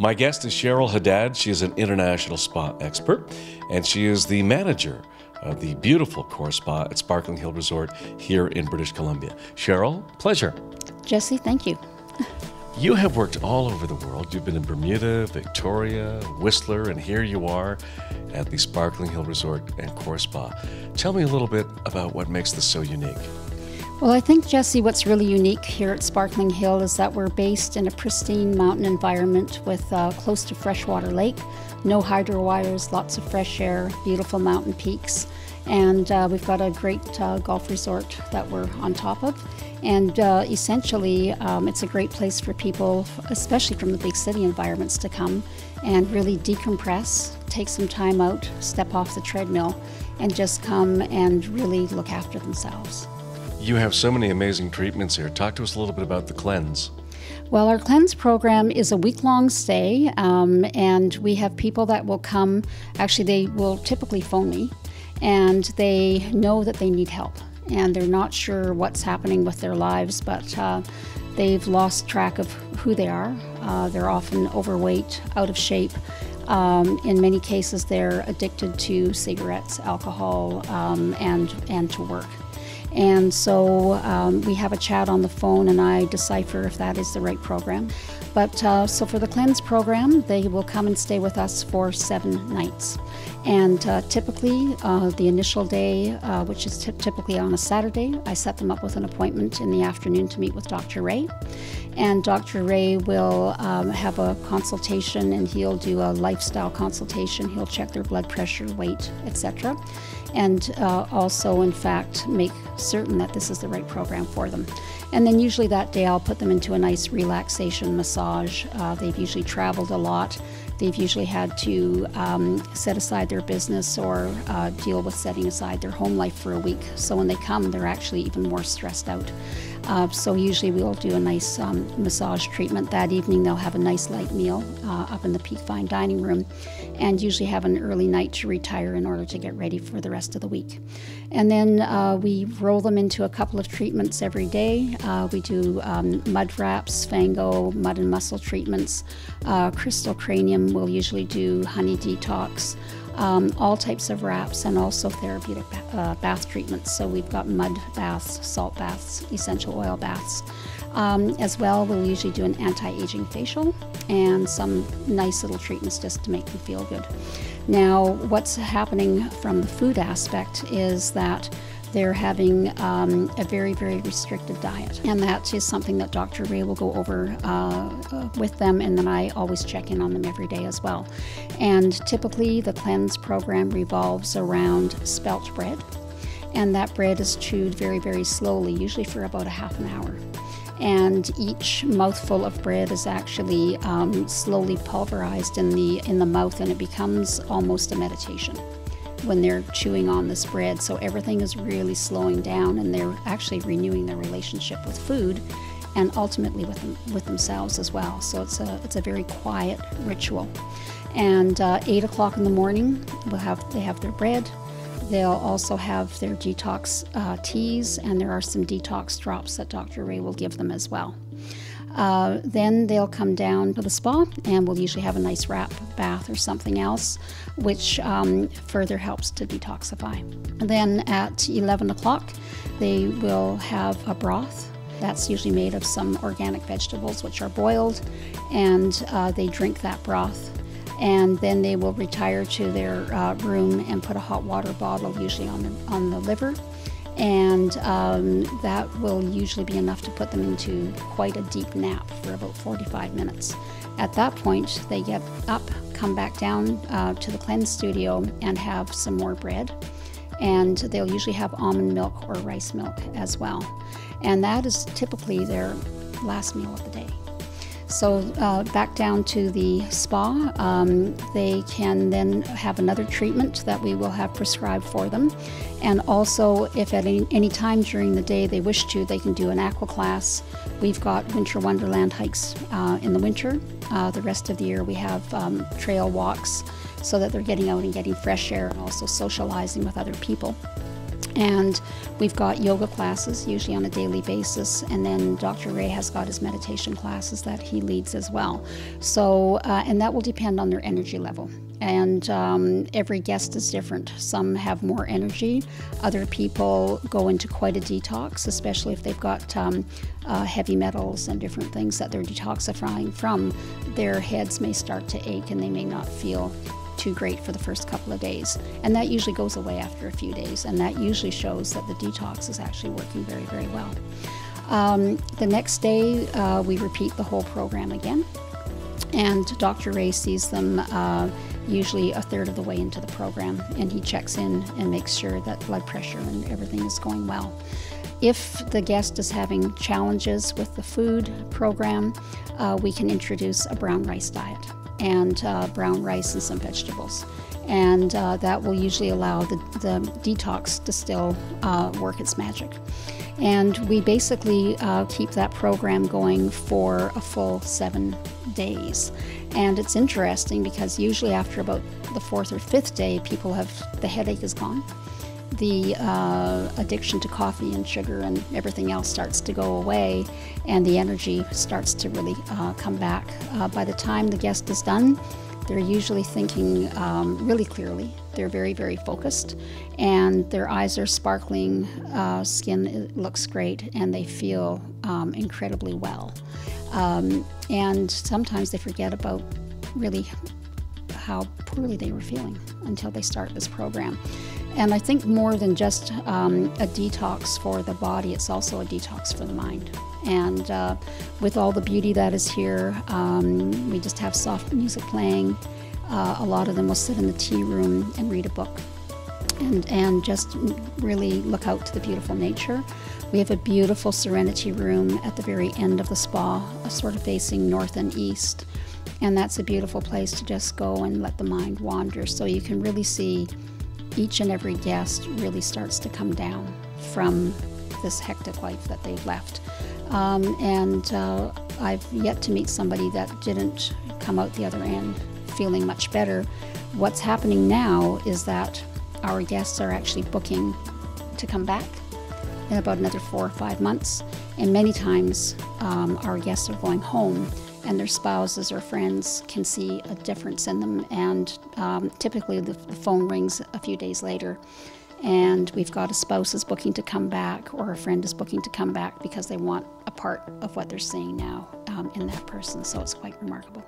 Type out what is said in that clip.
My guest is Cheryl Haddad. She is an international spa expert, and she is the manager of the beautiful KurSpa at Sparkling Hill Resort here in British Columbia. Cheryl, pleasure. Jesse, thank you. You have worked all over the world. You've been in Bermuda, Victoria, Whistler, and here you are at the Sparkling Hill Resort and KurSpa. Tell me a little bit about what makes this so unique. Well, I think, Jesse, what's really unique here at Sparkling Hill is that we're based in a pristine mountain environment with close to freshwater lake, no hydro wires, lots of fresh air, beautiful mountain peaks, and we've got a great golf resort that we're on top of. And essentially, it's a great place for people, especially from the big city environments, to come and really decompress, take some time out, step off the treadmill, and just come and really look after themselves. You have so many amazing treatments here. Talk to us a little bit about the cleanse. Well, our cleanse program is a week-long stay, and we have people that will come. Actually, they will typically phone me, and they know that they need help, and they're not sure what's happening with their lives, but they've lost track of who they are. They're often overweight, out of shape. In many cases, they're addicted to cigarettes, alcohol, and to work. And so we have a chat on the phone, and I decipher if that is the right program. But so for the cleanse program, they will come and stay with us for 7 nights. And typically, the initial day, which is typically on a Saturday, I set them up with an appointment in the afternoon to meet with Dr. Ray. And Dr. Ray will have a consultation, and he'll do a lifestyle consultation. He'll check their blood pressure, weight, etc. And also, in fact, make certain that this is the right program for them. And then usually that day I'll put them into a nice relaxation massage. They've usually traveled a lot. They've usually had to set aside their business or deal with setting aside their home life for a week. So when they come, they're actually even more stressed out. So usually we'll do a nice massage treatment. That evening they'll have a nice light meal up in the Peak Fine Dining Room, and usually have an early night to retire in order to get ready for the rest of the week. And then we roll them into a couple of treatments every day. We do mud wraps, Fango, mud and muscle treatments, crystal cranium. We'll usually do honey detox, all types of wraps, and also therapeutic bath treatments. So we've got mud baths, salt baths, essential oil baths. As well, we'll usually do an anti-aging facial and some nice little treatments just to make them feel good. Now, what's happening from the food aspect is that they're having a very, very restricted diet. And that is something that Dr. Ray will go over with them, and then I always check in on them every day as well. And typically the cleanse program revolves around spelt bread, and that bread is chewed very, very slowly, usually for about a half an hour. And each mouthful of bread is actually slowly pulverized in the mouth, and it becomes almost a meditation when they're chewing on this bread. So everything is really slowing down, and they're actually renewing their relationship with food and ultimately with themselves as well. So it's a very quiet ritual. And 8 o'clock in the morning, they have their bread. They'll also have their detox teas, and there are some detox drops that Dr. Ray will give them as well. Then they'll come down to the spa, and we'll usually have a nice wrap bath or something else, which further helps to detoxify. And then at 11 o'clock, they will have a broth. That's usually made of some organic vegetables, which are boiled, and they drink that broth. And then they will retire to their room and put a hot water bottle, usually on the liver. And that will usually be enough to put them into quite a deep nap for about 45 minutes. At that point, they get up, come back down to the cleanse studio, and have some more bread. And they'll usually have almond milk or rice milk as well. And that is typically their last meal of the day. So back down to the spa, they can then have another treatment that we will have prescribed for them. And also, if at any time during the day they wish to, they can do an aqua class. We've got winter wonderland hikes in the winter. The rest of the year we have trail walks, so that they're getting out and getting fresh air and also socializing with other people. And we've got yoga classes, usually on a daily basis, and then Dr. Ray has got his meditation classes that he leads as well. So, and that will depend on their energy level. And every guest is different. Some have more energy. Other people go into quite a detox, especially if they've got heavy metals and different things that they're detoxifying from. Their heads may start to ache and they may not feel too great for the first couple of days. And that usually goes away after a few days. And that usually shows that the detox is actually working very, very well. The next day, we repeat the whole program again. And Dr. Ray sees them usually a third of the way into the program, and he checks in and makes sure that blood pressure and everything is going well. If the guest is having challenges with the food program, we can introduce a brown rice diet and brown rice and some vegetables. And that will usually allow the detox to still work its magic. And we basically keep that program going for a full 7 days. And it's interesting because usually after about the 4th or 5th day, the headache is gone. The addiction to coffee and sugar and everything else starts to go away, and the energy starts to really come back. By the time the guest is done, they're usually thinking really clearly. They're very, very focused, and their eyes are sparkling, skin looks great, and they feel incredibly well. And sometimes they forget about really how poorly they were feeling until they start this program. And I think more than just a detox for the body, it's also a detox for the mind. And with all the beauty that is here, we just have soft music playing. A lot of them will sit in the tea room and read a book and just really look out to the beautiful nature. We have a beautiful serenity room at the very end of the spa, sort of facing north and east. And that's a beautiful place to just go and let the mind wander. So you can really see each and every guest really starts to come down from this hectic life that they've left. I've yet to meet somebody that didn't come out the other end feeling much better. What's happening now is that our guests are actually booking to come back in about another 4 or 5 months. And many times our guests are going home, and their spouses or friends can see a difference in them. And typically the phone rings a few days later, and we've got a spouse is booking to come back, or a friend is booking to come back because they want a part of what they're seeing now in that person. So it's quite remarkable.